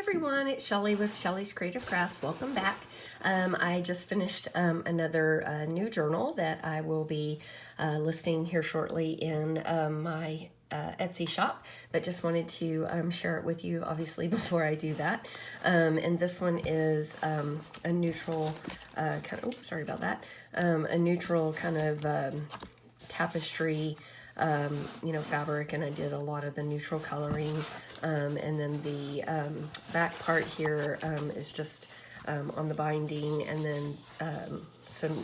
Everyone, it's Shelly with Shelly's Creative Crafts. Welcome back. I just finished another new journal that I will be listing here shortly in my Etsy shop, but just wanted to share it with you obviously before I do that. And this one is a neutral sorry about that, a neutral kind of tapestry fabric, and I did a lot of the neutral coloring, and then the back part here is just on the binding, and then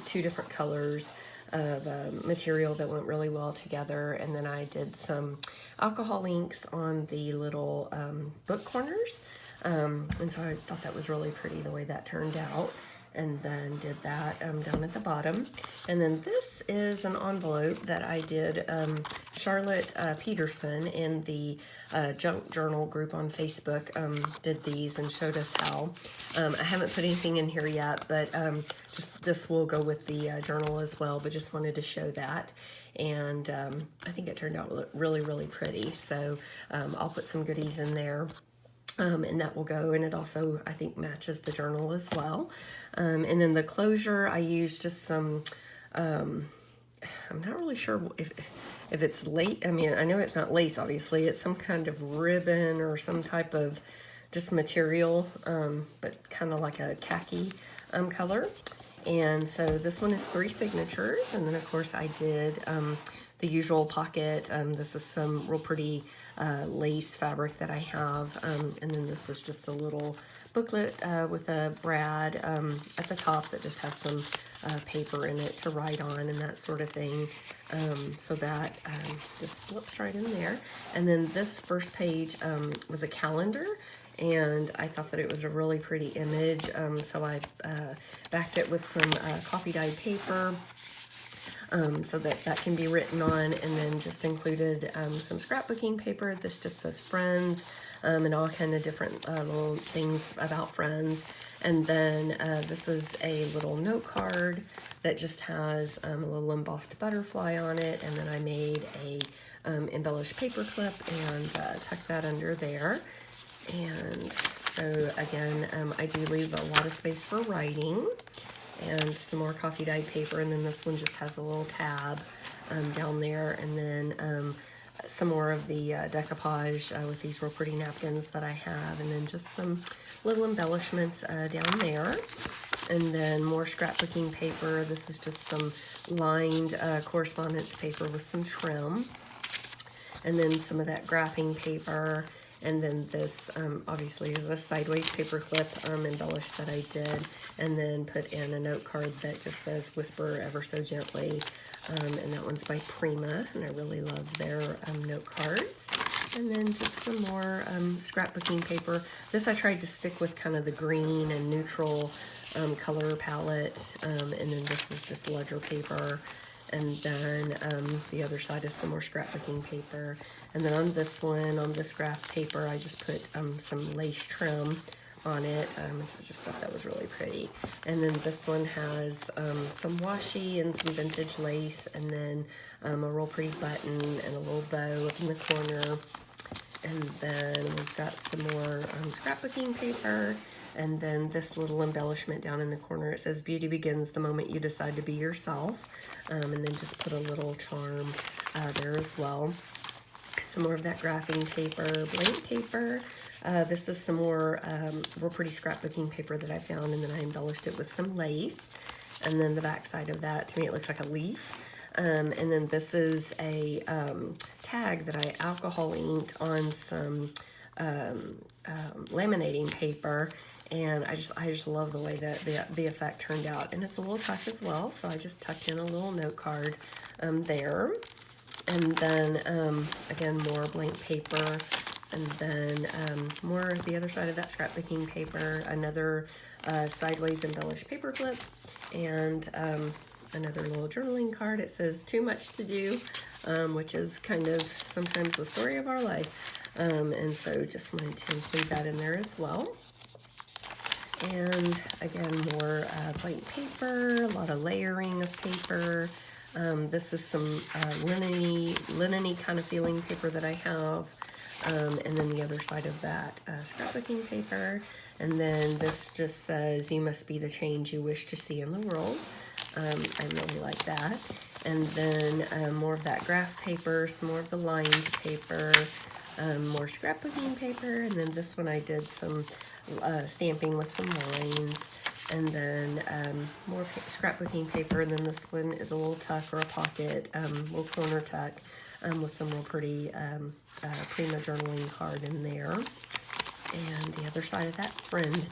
two different colors of material that went really well together, and then I did some alcohol inks on the little book corners, and so I thought that was really pretty the way that turned out. And then did that down at the bottom. And then this is an envelope that I did. Charlotte Peterson in the Junk Journal group on Facebook did these and showed us how. I haven't put anything in here yet, but just this will go with the journal as well, but just wanted to show that. And I think it turned out really, really pretty. So I'll put some goodies in there. And that will go, and it also, I think, matches the journal as well. And then the closure, I used just some, I'm not really sure if it's lace. I mean, I know it's not lace, obviously. It's some kind of ribbon or some type of just material, but kind of like a khaki color. And so this one is 3 signatures, and then, of course, I did the usual pocket. This is some real pretty lace fabric that I have, and then this is just a little booklet with a brad at the top that just has some paper in it to write on and that sort of thing, so that just slips right in there. And then this first page was a calendar, and I thought that it was a really pretty image, so I backed it with some coffee dyed paper, so that can be written on, and then just included some scrapbooking paper. This just says friends, and all kind of different little things about friends. And then this is a little note card that just has a little embossed butterfly on it, and then I made a embellished paper clip and tucked that under there. And so again, I do leave a lot of space for writing, and some more coffee dyed paper, and then this one just has a little tab down there, and then some more of the decoupage with these real pretty napkins that I have, and then just some little embellishments down there, and then more scrapbooking paper. This is just some lined correspondence paper with some trim, and then some of that graphing paper. And then this obviously is a sideways paper clip embellished that I did, and then put in a note card that just says whisper ever so gently, and that one's by Prima, and I really love their note cards. And then just some more scrapbooking paper. This I tried to stick with kind of the green and neutral color palette, and then this is just ledger paper. And then the other side is some more scrapbooking paper. And then on this one, on this graph paper, I just put some lace trim on it, which I just thought that was really pretty. And then this one has some washi and some vintage lace, and then a real pretty button and a little bow up in the corner. And then we've got some more scrapbooking paper. And then this little embellishment down in the corner, it says beauty begins the moment you decide to be yourself. And then just put a little charm there as well. Some more of that graphing paper, blank paper. This is some more real pretty scrapbooking paper that I found, and then I embellished it with some lace. And then the back side of that, to me it looks like a leaf. And then this is a tag that I alcohol inked on some laminating paper. And I just love the way that the effect turned out. And it's a little tough as well, so I just tucked in a little note card there. And then, again, more blank paper. And then more the other side of that scrapbooking paper, another sideways embellished paper clip, and another little journaling card. It says, too much to do, which is kind of sometimes the story of our life. And so just wanted to include that in there as well. And again, more blank paper, a lot of layering of paper. This is some linen-y kind of feeling paper that I have. And then the other side of that, scrapbooking paper. And then this just says, "You must be the change you wish to see in the world." I really like that. And then more of that graph paper, some more of the lined paper, more scrapbooking paper, and then this one I did some stamping with some lines, and then more scrapbooking paper, and then this one is a little tuck or a pocket, little corner tuck with some real pretty Prima journaling card in there. And the other side of that friend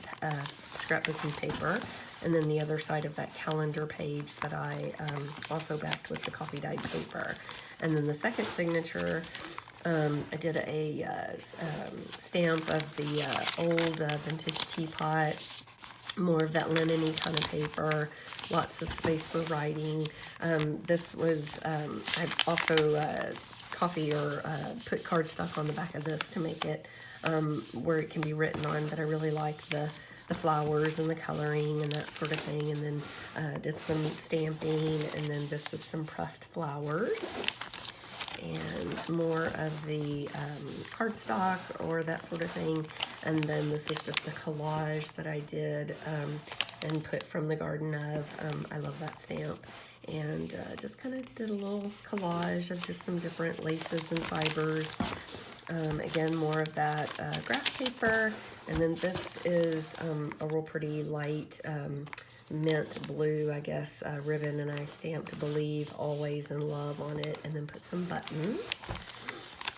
scrapbooking paper, and then the other side of that calendar page that I also backed with the coffee dyed paper. And then the second signature, I did a stamp of the old vintage teapot, more of that linen-y kind of paper, lots of space for writing. This was, I also coffee or put cardstock on the back of this to make it where it can be written on, but I really like the flowers and the coloring and that sort of thing. And then did some stamping, and then this is some pressed flowers and more of the cardstock or that sort of thing. And then this is just a collage that I did and put from the Garden of. I love that stamp. And just kind of did a little collage of just some different laces and fibers. Again, more of that graph paper. And then this is a real pretty light mint blue, I guess, ribbon, and I stamped "Believe Always in Love" on it, and then put some buttons.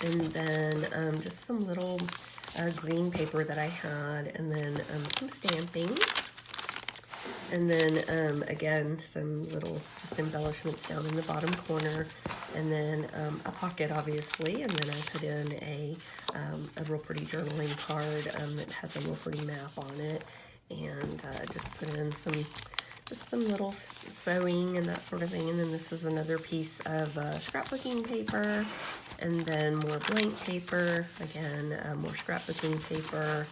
And then just some little green paper that I had, and then some stamping. And then again, some little just embellishments down in the bottom corner, and then a pocket, obviously, and then I put in a real pretty journaling card that has a real pretty map on it, and just put in some little sewing and that sort of thing. And then this is another piece of scrapbooking paper, and then more blank paper, again, more scrapbooking paper.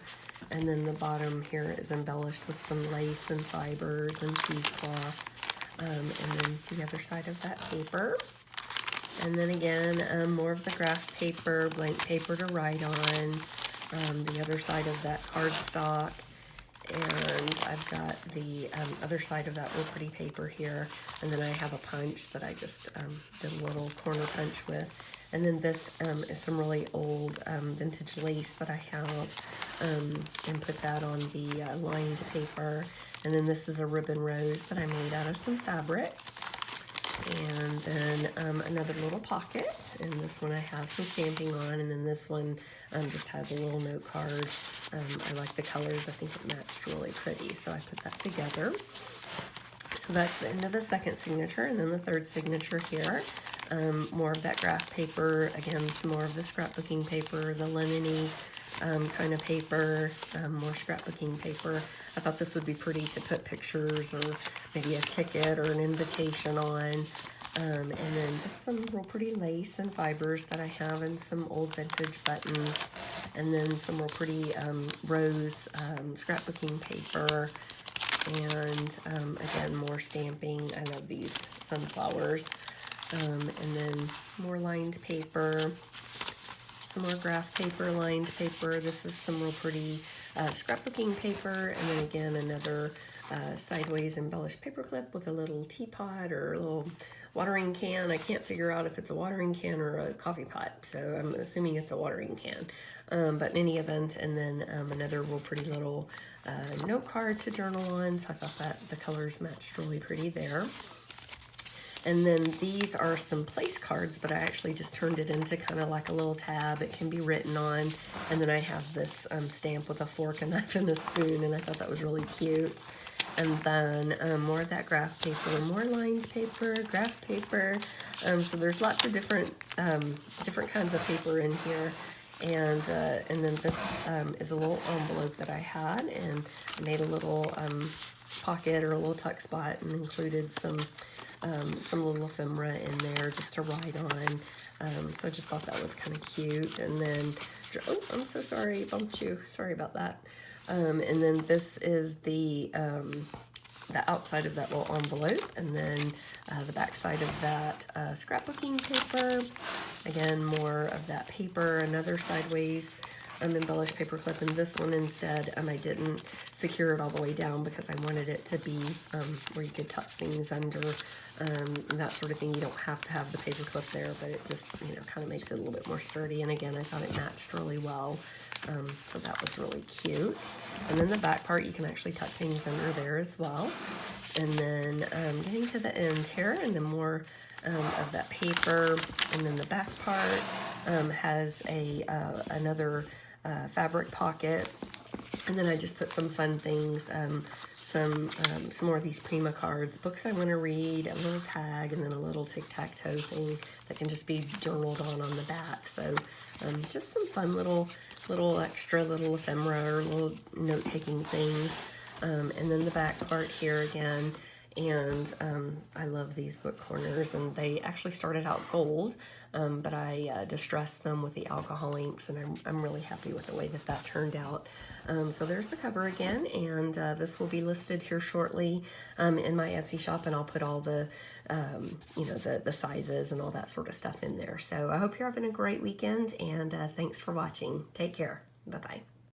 And then the bottom here is embellished with some lace and fibers and cheesecloth. And then the other side of that paper. And then again, more of the graph paper, blank paper to write on. The other side of that cardstock. And I've got the other side of that real pretty paper here. And then I have a punch that I just did a little corner punch with. And then this is some really old vintage lace that I have, and put that on the lined paper. And then this is a ribbon rose that I made out of some fabric. And then another little pocket, and this one I have some stamping on, and then this one just has a little note card. I like the colors. I think it matched really pretty, so I put that together. So that's the end of the second signature, and then the third signature here. More of that graph paper, again, some more of the scrapbooking paper, the linen-y kind of paper, more scrapbooking paper. I thought this would be pretty to put pictures or maybe a ticket or an invitation on. And then just some real pretty lace and fibers that I have, and some old vintage buttons, and then some real pretty rose scrapbooking paper, and again, more stamping. I love these sunflowers. And then more lined paper, some more graph paper, lined paper. This is some real pretty scrapbooking paper, and then again another sideways embellished paper clip with a little teapot or a little watering can. I can't figure out if it's a watering can or a coffee pot, so I'm assuming it's a watering can. But in any event, and then another real pretty little note card to journal on, so I thought that the colors matched really pretty there. And then these are some place cards, but I actually just turned it into kind of like a little tab. It can be written on. And then I have this stamp with a fork, a knife, and a spoon, and I thought that was really cute. And then more of that graph paper, more lined paper, graph paper. So there's lots of different kinds of paper in here. And then this is a little envelope that I had, and I made a little pocket or a little tuck spot, and included some little ephemera in there just to write on. So I just thought that was kind of cute. And then, oh, I'm so sorry, bumped you. Sorry about that. And then this is the the outside of that little envelope, and then the back side of that scrapbooking paper. Again, more of that paper, another sideways embellished paper clip, and this one instead, I didn't secure it all the way down because I wanted it to be where you could tuck things under, that sort of thing. You don't have to have the paper clip there, but it just, kind of makes it a little bit more sturdy. And again, I thought it matched really well, so that was really cute. And then the back part, you can actually tuck things under there as well. And then getting to the end here, and then more of that paper, and then the back part has another fabric pocket, and then I just put some fun things, some more of these Prima cards, books I want to read, a little tag, and then a little tic-tac-toe thing that can just be journaled on the back. So just some fun little extra little ephemera or little note-taking things. And then the back part here again. And I love these book corners, and they actually started out gold, but I distressed them with the alcohol inks, and I'm really happy with the way that turned out. So there's the cover again, and this will be listed here shortly in my Etsy shop, and I'll put all the, the sizes and all that sort of stuff in there. So I hope you're having a great weekend, and thanks for watching. Take care. Bye-bye.